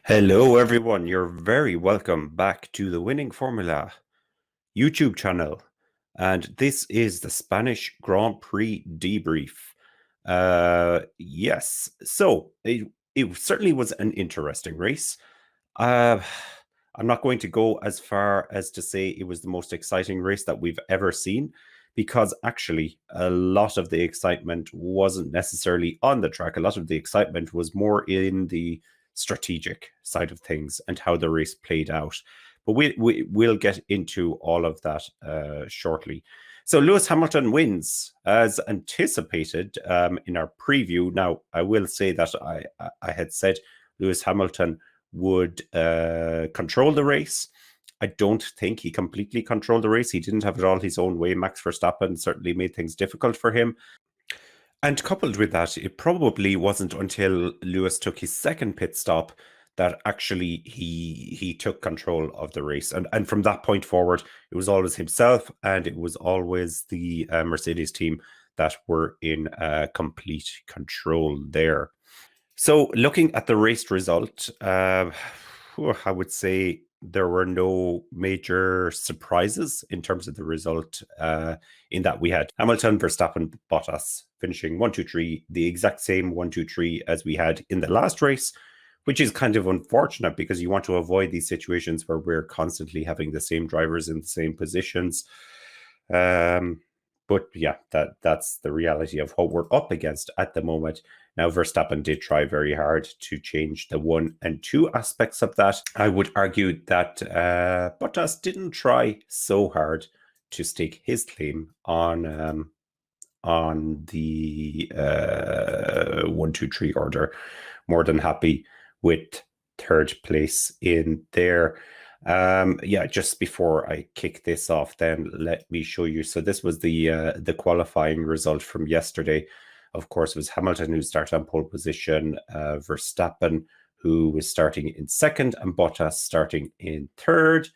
Hello, everyone. You're very welcome back to the Winning Formula YouTube channel. And this is the Spanish Grand Prix debrief. Yes, so it certainly was an interesting race. Uh, I'm not going to go as far as to say it was the most exciting race that we've ever seen, because actually a lot of the excitement wasn't necessarily on the track. A lot of the excitement was more in the strategic side of things and how the race played out. But we'll get into all of that shortly. So Lewis Hamilton wins as anticipated in our preview. Now, I will say that I had said Lewis Hamilton would control the race. I don't think he completely controlled the race. He didn't have it all his own way. Max Verstappen certainly made things difficult for him. And coupled with that, it probably wasn't until Lewis took his second pit stop that actually he took control of the race. And from that point forward, it was always himself, and it was always the Mercedes team that were in complete control there. So looking at the race result, I would say there were no major surprises in terms of the result, in that we had Hamilton, Verstappen, Bottas finishing 1, 2, 3, the exact same 1, 2, 3 as we had in the last race, which is kind of unfortunate because you want to avoid these situations where we're constantly having the same drivers in the same positions. But yeah, that's the reality of what we're up against at the moment. Now, Verstappen did try very hard to change the 1 and 2 aspects of that. I would argue that Bottas didn't try so hard to stake his claim on the 1, 2, 3 order. More than happy with third place in there. Yeah, just before I kick this off, then let me show you. So this was the qualifying result from yesterday. Of course, it was Hamilton who started on pole position, Verstappen who was starting in second, and Bottas starting in third.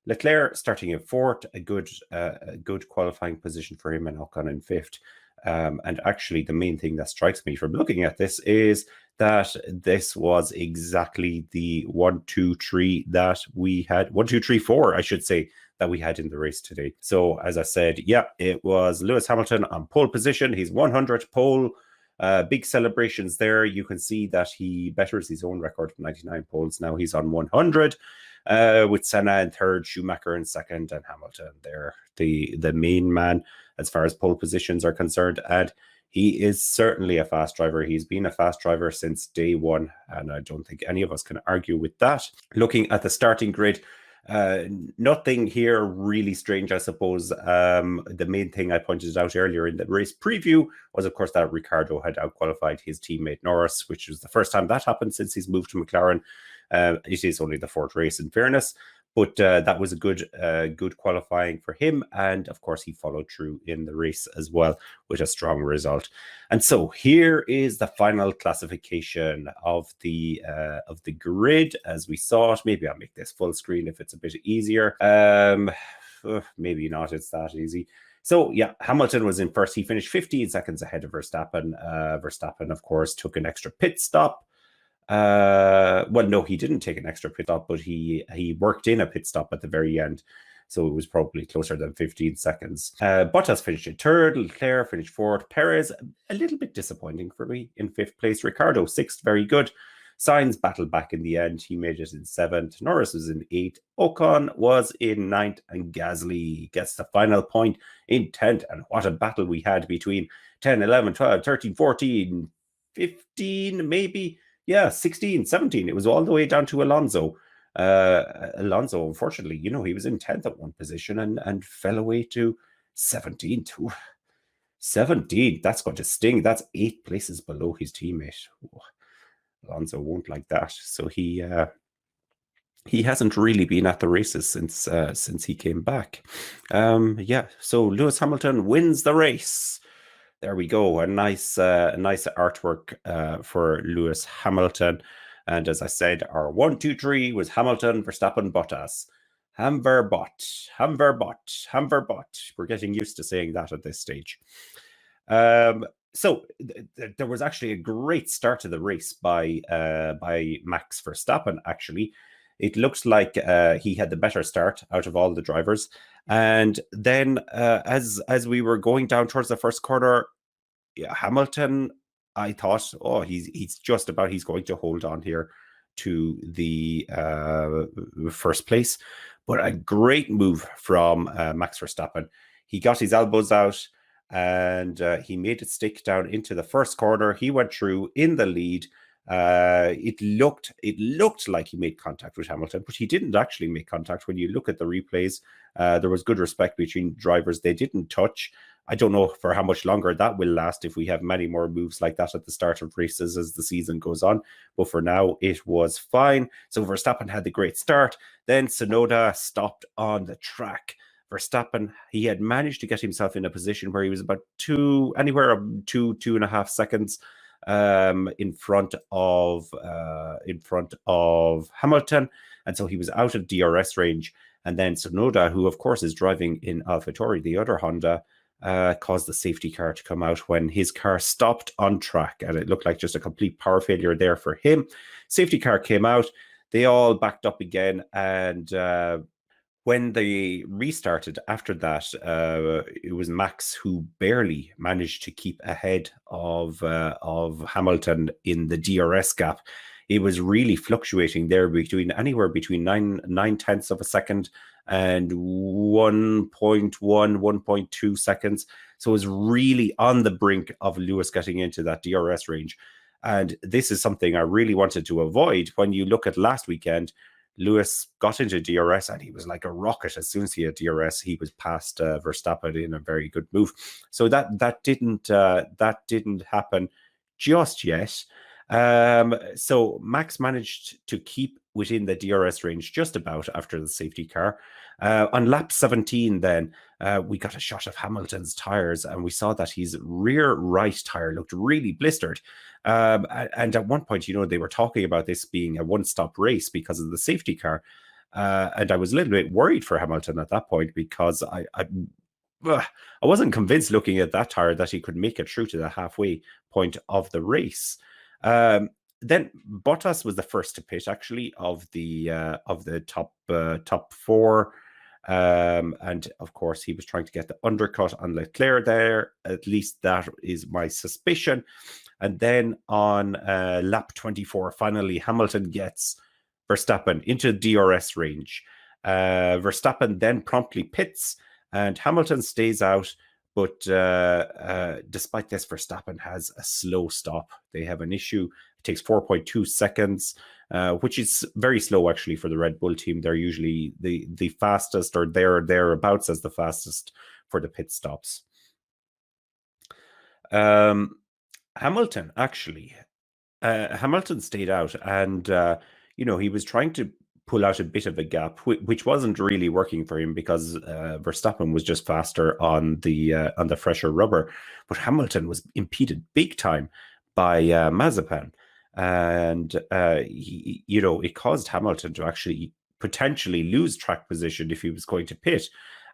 Leclerc starting in fourth, a good qualifying position for him, and Ocon in fifth. And actually, the main thing that strikes me from looking at this is that this was exactly the 1, 2, 3 that we had, 1, 2, 3, 4, I should say, that we had in the race today. So as I said, yeah, it was Lewis Hamilton on pole position, his 100th pole. Big celebrations there. You can see that he betters his own record from 99 poles. Now he's on 100. With Senna in third, Schumacher in second, and Hamilton there, the main man as far as pole positions are concerned. And he is certainly a fast driver. He's been a fast driver since day one, and I don't think any of us can argue with that. Looking at the starting grid, nothing here really strange, I suppose. The main thing I pointed out earlier in the race preview was, of course, that Ricciardo had outqualified his teammate Norris, which was the first time that happened since he's moved to McLaren. It is only the fourth race, in fairness, but that was a good qualifying for him. And of course, he followed through in the race as well with a strong result. And so here is the final classification of the grid as we saw it. Maybe I'll make this full screen if it's a bit easier. Maybe not. It's that easy. So yeah, Hamilton was in first. He finished 15 seconds ahead of Verstappen. Verstappen, of course, took an extra pit stop. Well, no, he didn't take an extra pit stop, but he worked in a pit stop at the very end. So it was probably closer than 15 seconds. Bottas finished in third. Leclerc finished fourth. Perez, a little bit disappointing for me, in fifth place. Ricciardo, sixth, very good. Sainz battled back in the end. He made it in seventh. Norris was in eighth. Ocon was in ninth. And Gasly gets the final point in 10th. And what a battle we had between 10, 11, 12, 13, 14, 15, maybe. Yeah, 16, 17. It was all the way down to Alonso. Alonso, unfortunately, he was in 10th at one position and fell away to 17th. 17th, that's going to sting. That's 8 places below his teammate. Alonso won't like that. So he hasn't really been at the races since he came back. Yeah, so Lewis Hamilton wins the race. There we go. A nice artwork for Lewis Hamilton. And as I said, our 1, 2, 3 was Hamilton, Verstappen, Bottas. Hamverbot. We're getting used to saying that at this stage. So there was actually a great start to the race by Max Verstappen. Actually, it looks like he had the better start out of all the drivers. And then as we were going down towards the first corner, yeah, Hamilton, I thought, oh, he's just about he's going to hold on here to the first place. But a great move from Max Verstappen. He got his elbows out and he made it stick down into the first corner. He went through in the lead. It looked like he made contact with Hamilton, but he didn't actually make contact. When you look at the replays, there was good respect between drivers. They didn't touch. I don't know for how much longer that will last if we have many more moves like that at the start of races as the season goes on. But for now, it was fine. So Verstappen had the great start. Then Tsunoda stopped on the track. Verstappen, he had managed to get himself in a position where he was about anywhere 2.5 seconds in front of Hamilton, and so he was out of DRS range. And then Tsunoda, who of course is driving in AlphaTauri, the other Honda, caused the safety car to come out when his car stopped on track, and it looked like just a complete power failure there for him. Safety car came out. They all backed up again, and when they restarted after that, it was Max who barely managed to keep ahead of Hamilton in the DRS gap. It was really fluctuating there anywhere between nine tenths of a second and 1.1, 1.2 seconds. So it was really on the brink of Lewis getting into that DRS range. And this is something I really wanted to avoid. When you look at last weekend, Lewis got into DRS and he was like a rocket. As soon as he had DRS, he was past Verstappen in a very good move. So that didn't happen just yet. So Max managed to keep within the DRS range just about after the safety car. On lap 17, then we got a shot of Hamilton's tires, and we saw that his rear right tire looked really blistered. And at one point, they were talking about this being a one-stop race because of the safety car. And I was a little bit worried for Hamilton at that point because I wasn't convinced looking at that tire that he could make it through to the halfway point of the race. Then Bottas was the first to pit, actually, of the top four. And of course, he was trying to get the undercut on Leclerc there. At least that is my suspicion. And then on lap 24, finally, Hamilton gets Verstappen into DRS range. Verstappen then promptly pits, and Hamilton stays out. But despite this, Verstappen has a slow stop. They have an issue. It takes 4.2 seconds, which is very slow, actually, for the Red Bull team. They're usually the fastest, or thereabouts as the fastest for the pit stops. Hamilton, actually, Hamilton stayed out, and he was trying to pull out a bit of a gap, which wasn't really working for him because Verstappen was just faster on the fresher rubber. But Hamilton was impeded big time by Mazepin, and it caused Hamilton to actually potentially lose track position if he was going to pit.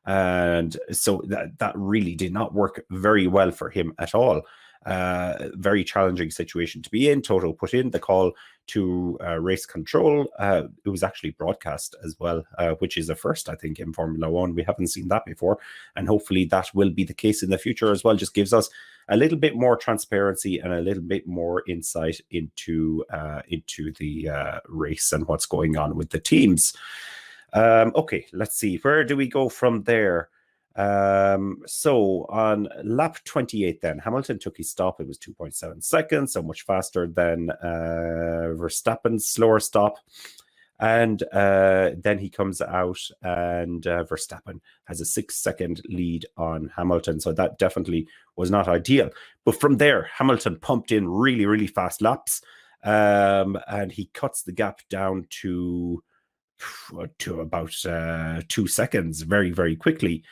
And so that really did not work very well for him at all. Very challenging situation to be in. Toto put in the call to race control. It was actually broadcast as well, which is a first, I think, in Formula One. We haven't seen that before, and hopefully that will be the case in the future as well. Just gives us a little bit more transparency and a little bit more insight into the race and what's going on with the teams. Okay, let's see. Where do we go from there? So on lap 28, then Hamilton took his stop. It was 2.7 seconds, so much faster than Verstappen's slower stop. And then he comes out, and Verstappen has a 6-second lead on Hamilton. So that definitely was not ideal. But from there, Hamilton pumped in really, really fast laps, and he cuts the gap down to about 2 seconds very, very quickly.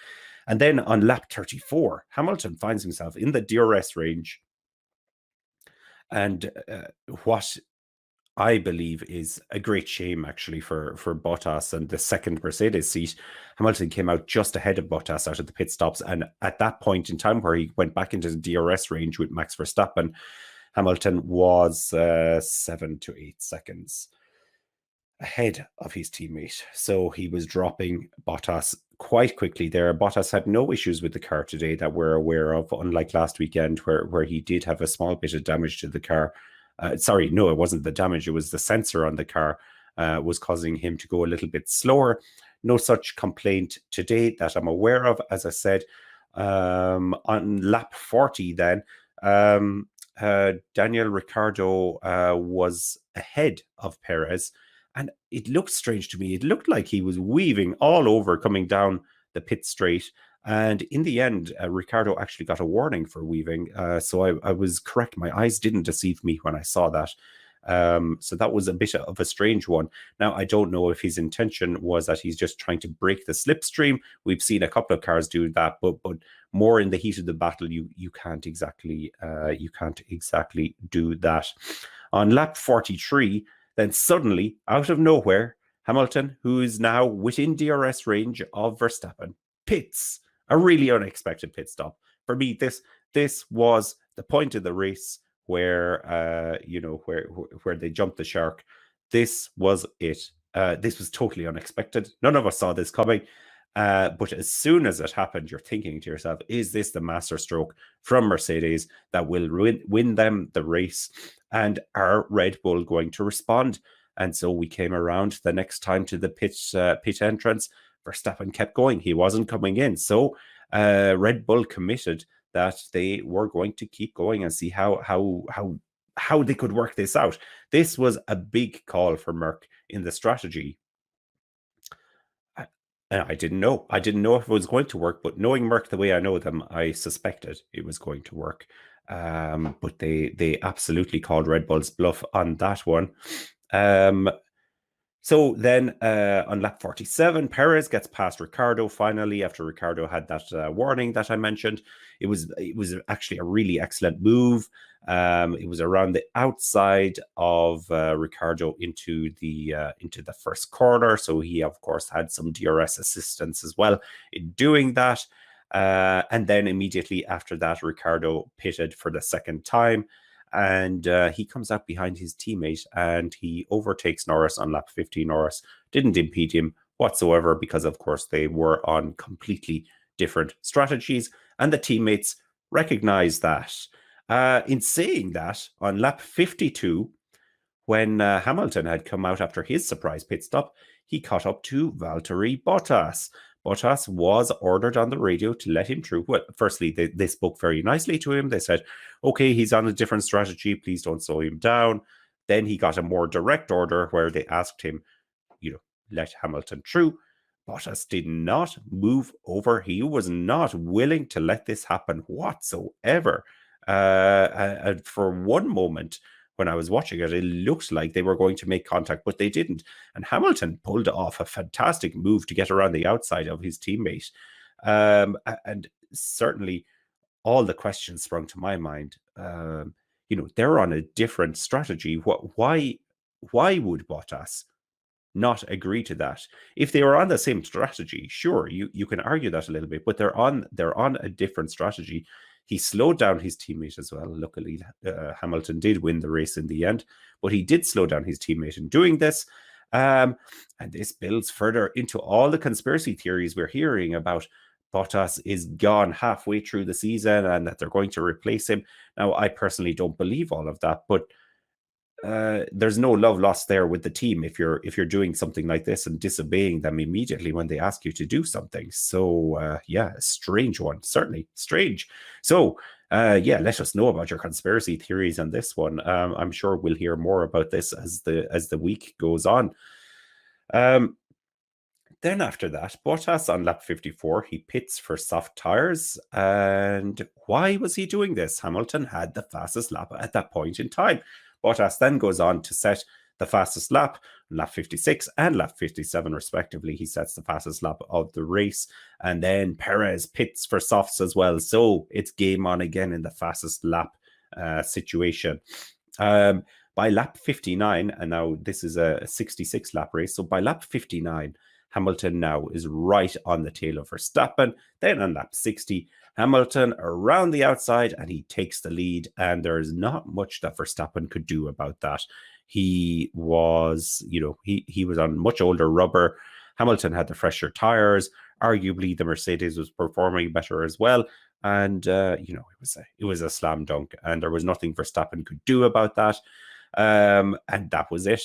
And then on lap 34, Hamilton finds himself in the DRS range. And what I believe is a great shame actually for Bottas and the second Mercedes seat. Hamilton came out just ahead of Bottas out of the pit stops, and at that point in time where he went back into the DRS range with Max Verstappen, Hamilton was 7 to 8 seconds ahead of his teammate. So he was dropping Bottas quite quickly there. Bottas had no issues with the car today that we're aware of, unlike last weekend where he did have a small bit of damage to the car. Sorry, no, it wasn't the damage. It was the sensor on the car was causing him to go a little bit slower. No such complaint today that I'm aware of. As I said, on lap 40 then, Daniel Ricciardo was ahead of Perez. And it looked strange to me. It looked like he was weaving all over coming down the pit straight. And in the end, Ricciardo actually got a warning for weaving. So I was correct. My eyes didn't deceive me when I saw that. So that was a bit of a strange one. Now, I don't know if his intention was that he's just trying to break the slipstream. We've seen a couple of cars do that, but more in the heat of the battle, you can't exactly do that. On lap 43, then suddenly, out of nowhere, Hamilton, who is now within DRS range of Verstappen, pits. A really unexpected pit stop. For me, this was the point of the race where where they jumped the shark. This was it. This was totally unexpected. None of us saw this coming. But as soon as it happened, you're thinking to yourself, is this the masterstroke from Mercedes that will win them the race? And are Red Bull going to respond? And so we came around the next time to the pit entrance. Verstappen kept going. He wasn't coming in. So Red Bull committed that they were going to keep going and see how they could work this out. This was a big call for Merck in the strategy. I didn't know. I didn't know if it was going to work, but knowing Merck the way I know them, I suspected it was going to work. But they absolutely called Red Bull's bluff on that one. So then on lap 47, Perez gets past Ricciardo finally after Ricciardo had that warning that I mentioned. It was actually a really excellent move. It was around the outside of Ricciardo into the first corner. So he, of course, had some DRS assistance as well in doing that. And then immediately after that, Ricciardo pitted for the second time. And he comes out behind his teammate and he overtakes Norris on lap 50. Norris didn't impede him whatsoever because, of course, they were on completely different strategies. And the teammates recognized that. In saying that, on lap 52, when Hamilton had come out after his surprise pit stop, he caught up to Valtteri Bottas. Bottas was ordered on the radio to let him through. Well, firstly, they spoke very nicely to him. They said, okay, he's on a different strategy. Please don't slow him down. Then he got a more direct order where they asked him, let Hamilton through. Bottas did not move over. He was not willing to let this happen whatsoever. And for one moment, when I was watching it, it looked like they were going to make contact, but they didn't. And Hamilton pulled off a fantastic move to get around the outside of his teammate. And certainly all the questions sprung to my mind. They're on a different strategy. Why would Bottas not agree to that? If they were on the same strategy, sure, you can argue that a little bit, but they're on a different strategy. He slowed down his teammate as well. Luckily, Hamilton did win the race in the end, but he did slow down his teammate in doing this. And this builds further into all the conspiracy theories we're hearing about Bottas is gone halfway through the season and that they're going to replace him. Now, I personally don't believe all of that, but there's no love lost there with the team if you're doing something like this and disobeying them immediately when they ask you to do something. So a strange one, certainly strange. So let us know about your conspiracy theories on this one. I'm sure we'll hear more about this as the week goes on. Then after that, Bottas on lap 54, he pits for soft tires. And why was he doing this? Hamilton had the fastest lap at that point in time. Bottas then goes on to set the fastest lap, lap 56 and lap 57 respectively. He sets the fastest lap of the race. And then Perez pits for softs as well. So it's game on again in the fastest lap situation. By lap 59, and now this is a 66 lap race, so by lap 59, Hamilton now is right on the tail of Verstappen. Then on lap 60, Hamilton around the outside, and he takes the lead, and there's not much that Verstappen could do about that. He was, he was on much older rubber. Hamilton had the fresher tires. Arguably, the Mercedes was performing better as well. And, it was a slam dunk, and there was nothing Verstappen could do about that. And that was it,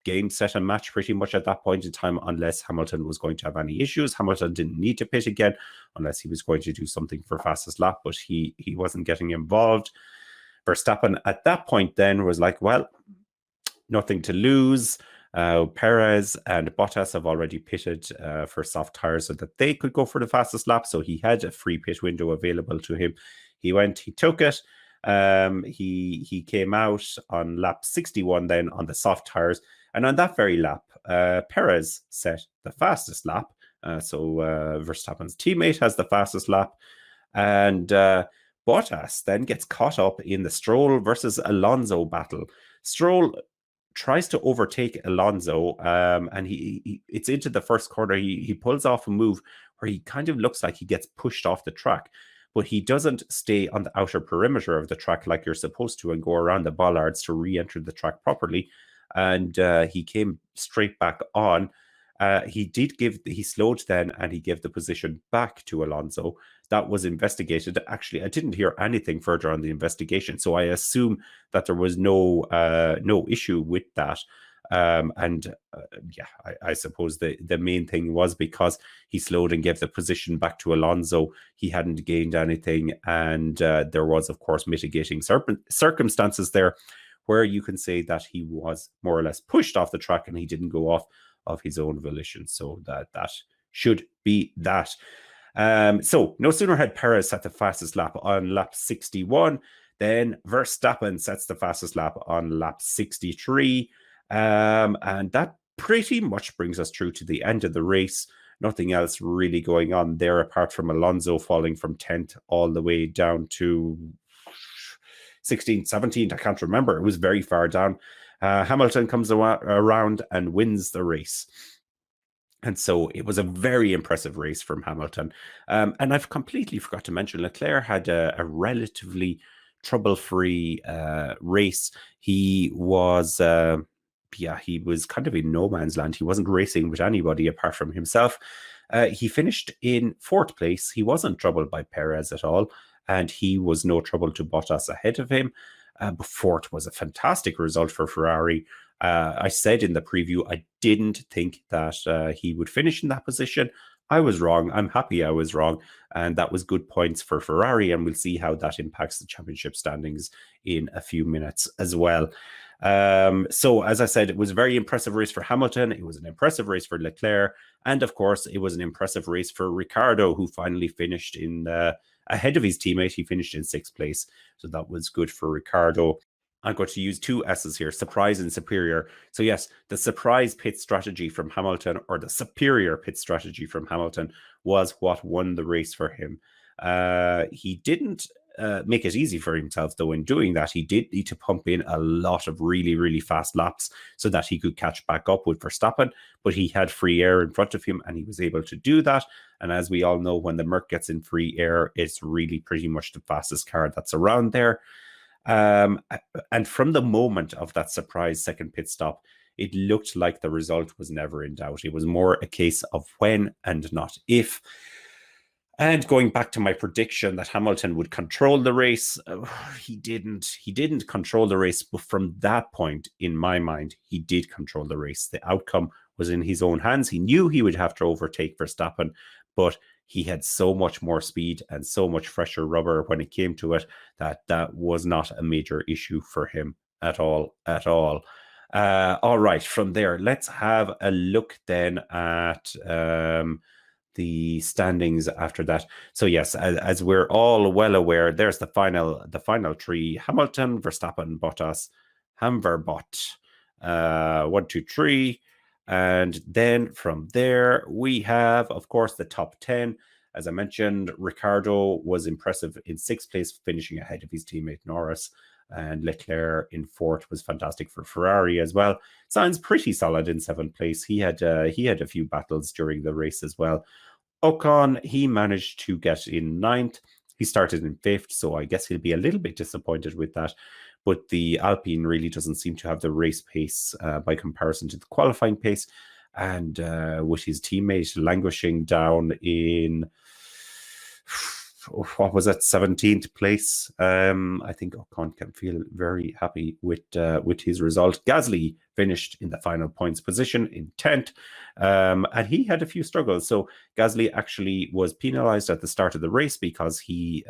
game, set, and match pretty much at that point in time, unless Hamilton was going to have any issues. Hamilton didn't need to pit again unless he was going to do something for fastest lap, but he wasn't getting involved. Verstappen at that point then was like, well, nothing to lose. Perez and Bottas have already pitted for soft tires so that they could go for the fastest lap. So he had a free pit window available to him. He went, he took it. He came out on lap 61 then on the soft tires. And on that very lap, Perez set the fastest lap. So Verstappen's teammate has the fastest lap. And Bottas then gets caught up in the Stroll versus Alonso battle. Stroll tries to overtake Alonso, and it's into the first corner. He pulls off a move where he kind of looks like he gets pushed off the track, but he doesn't stay on the outer perimeter of the track like you're supposed to and go around the bollards to re-enter the track properly. And he came straight back on. He slowed then, and he gave the position back to Alonso. That was investigated. Actually, I didn't hear anything further on the investigation, so I assume that there was no issue with that. I suppose the main thing was because he slowed and gave the position back to Alonso, he hadn't gained anything, and there was, of course, mitigating circumstances there where you can say that he was more or less pushed off the track and he didn't go off of his own volition. So that should be that. So no sooner had Perez set the fastest lap on lap 61, then Verstappen sets the fastest lap on lap 63. And that pretty much brings us through to the end of the race. Nothing else really going on there apart from Alonso falling from 10th all the way down to 16th, 17th. I can't remember. It was very far down. Hamilton comes around and wins the race. And so it was a very impressive race from Hamilton. And I've completely forgot to mention, Leclerc had a relatively trouble-free race. He was kind of in no man's land. He wasn't racing with anybody apart from himself. He finished in 4th place. He wasn't troubled by Perez at all, and he was no trouble to Bottas ahead of him. But 4th was a fantastic result for Ferrari. I said in the preview, I didn't think that he would finish in that position. I was wrong. I'm happy I was wrong. And that was good points for Ferrari. And we'll see how that impacts the championship standings in a few minutes as well. So as I said, it was a very impressive race for Hamilton. It was an impressive race for Leclerc. And of course, it was an impressive race for Ricciardo, who finally finished in ahead of his teammate. He finished in 6th place. So that was good for Ricciardo. I'm going to use 2 S's here, surprise and superior. So yes, the surprise pit strategy from Hamilton, or the superior pit strategy from Hamilton, was what won the race for him. He didn't make it easy for himself, though, in doing that. He did need to pump in a lot of really, really fast laps so that he could catch back up with Verstappen, but he had free air in front of him and he was able to do that. And as we all know, when the Merc gets in free air, it's really pretty much the fastest car that's around there. And from the moment of that surprise second pit stop, it looked like the result was never in doubt. It was more a case of when and not if. And going back to my prediction that Hamilton would control the race, he didn't. He didn't control the race, but from that point, in my mind, he did control the race. The outcome was in his own hands. He knew he would have to overtake Verstappen, but he had so much more speed and so much fresher rubber when it came to it that was not a major issue for him at all. All right, from there, let's have a look then at the standings after that. So yes, as we're all well aware, there's the final tree: Hamilton, Verstappen, Bottas, Hamverbot, 1, 2, 3. And then from there, we have, of course, the top 10. As I mentioned, Ricciardo was impressive in 6th place, finishing ahead of his teammate Norris. And Leclerc in 4th was fantastic for Ferrari as well. Sainz pretty solid in 7th place. He had a few battles during the race as well. Ocon, he managed to get in 9th. He started in 5th, so I guess he'll be a little bit disappointed with that. But the Alpine really doesn't seem to have the race pace by comparison to the qualifying pace. And with his teammate languishing down in, what was it, 17th place, I think Ocon can feel very happy with his result. Gasly finished in the final points position in 10th, and he had a few struggles. So Gasly actually was penalized at the start of the race because he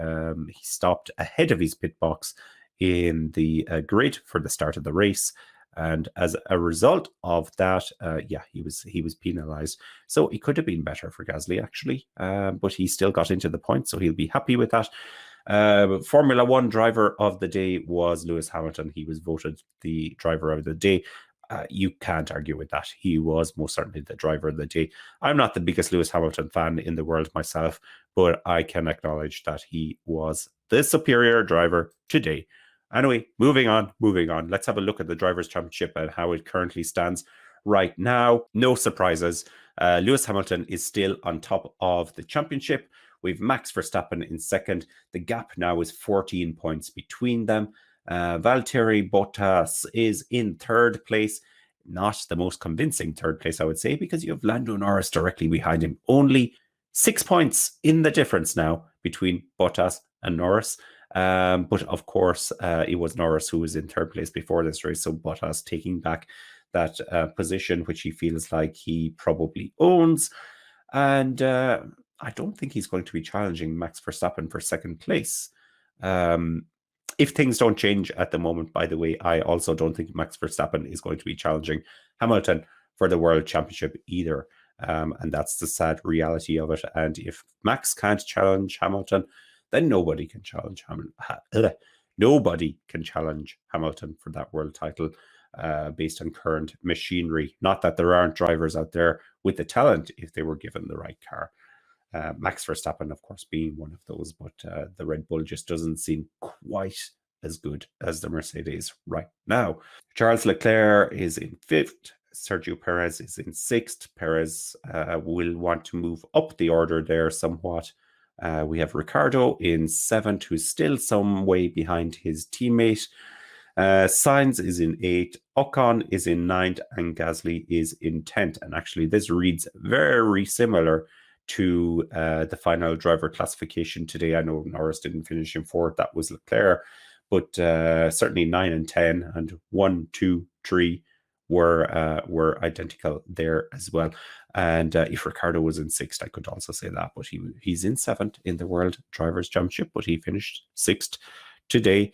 stopped ahead of his pit box in the grid for the start of the race. And as a result of that, he was penalized. So it could have been better for Gasly, actually, but he still got into the points, so he'll be happy with that. Formula One driver of the day was Lewis Hamilton. He was voted the driver of the day. You can't argue with that. He was most certainly the driver of the day. I'm not the biggest Lewis Hamilton fan in the world myself, but I can acknowledge that he was the superior driver today. Anyway, moving on. Let's have a look at the Drivers' Championship and how it currently stands right now. No surprises. Lewis Hamilton is still on top of the championship. We've Max Verstappen in 2nd. The gap now is 14 points between them. Valtteri Bottas is in 3rd place. Not the most convincing 3rd place, I would say, because you have Lando Norris directly behind him. Only 6 points in the difference now between Bottas and Norris. But of course, it was Norris who was in 3rd place before this race. So Bottas taking back that position, which he feels like he probably owns. And I don't think he's going to be challenging Max Verstappen for 2nd place. If things don't change at the moment, by the way, I also don't think Max Verstappen is going to be challenging Hamilton for the World Championship either. And that's the sad reality of it. And if Max can't challenge Hamilton, then nobody can challenge Hamilton. Nobody can challenge Hamilton for that world title based on current machinery. Not that there aren't drivers out there with the talent if they were given the right car. Max Verstappen, of course, being one of those, but the Red Bull just doesn't seem quite as good as the Mercedes right now. Charles Leclerc is in 5th. Sergio Perez is in 6th. Perez will want to move up the order there somewhat. We have Ricciardo in 7th, who's still some way behind his teammate. Sainz is in 8th. Ocon is in 9th, and Gasly is in 10th. And actually, this reads very similar to the final driver classification today. I know Norris didn't finish in 4th. That was Leclerc. But certainly 9 and 10 and 1, 2, 3 were identical there as well. And if Ricciardo was in 6th, I could also say that. But he's in 7th in the World Drivers' Championship, but he finished 6th today.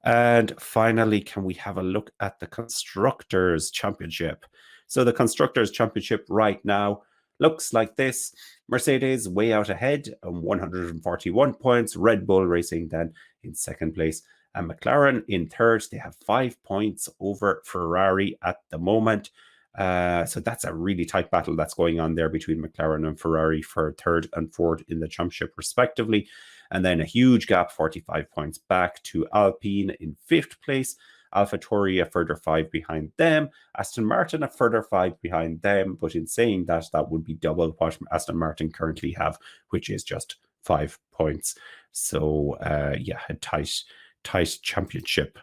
And finally, can we have a look at the Constructors' Championship? So the Constructors' Championship right now looks like this. Mercedes way out ahead on 141 points. Red Bull Racing then in 2nd place. And McLaren in 3rd. They have 5 points over Ferrari at the moment. So that's a really tight battle that's going on there between McLaren and Ferrari for 3rd and 4th in the championship, respectively. And then a huge gap, 45 points back to Alpine in 5th place. AlphaTauri a further 5 behind them. Aston Martin a further 5 behind them. But in saying that, that would be double what Aston Martin currently have, which is just 5 points. So, a tight championship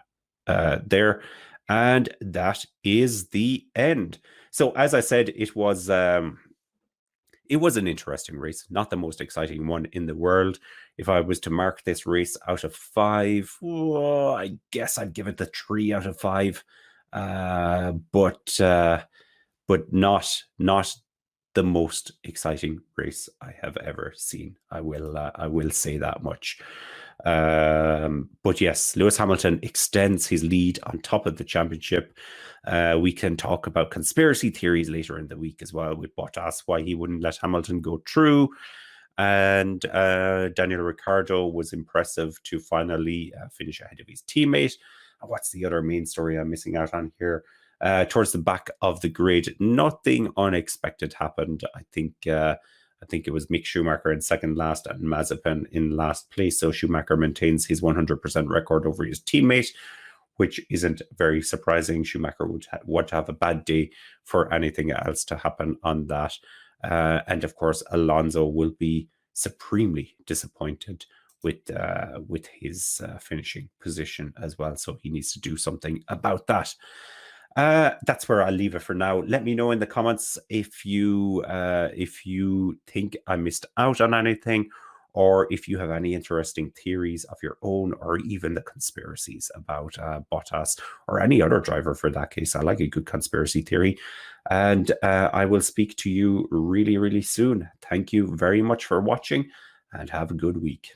there. And that is the end. So as I said, it was an interesting race, not the most exciting one in the world. If I was to mark this race out of 5, I guess I'd give it the 3 out of 5. But not the most exciting race I have ever seen. I will say that much. But yes, Lewis Hamilton extends his lead on top of the championship. We can talk about conspiracy theories later in the week as well with Bottas, why he wouldn't let Hamilton go through. And Daniel Ricciardo was impressive to finally finish ahead of his teammate. And what's the other main story I'm missing out on here? Towards the back of the grid, nothing unexpected happened. I think I think it was Mick Schumacher in second last and Mazepin in last place. So Schumacher maintains his 100% record over his teammate, which isn't very surprising. Schumacher would have a bad day for anything else to happen on that. And of course, Alonso will be supremely disappointed with his finishing position as well. So he needs to do something about that. That's where I'll leave it for now. Let me know in the comments if you think I missed out on anything, or if you have any interesting theories of your own, or even the conspiracies about Bottas or any other driver for that case. I like a good conspiracy theory. And I will speak to you really, really soon. Thank you very much for watching, and have a good week.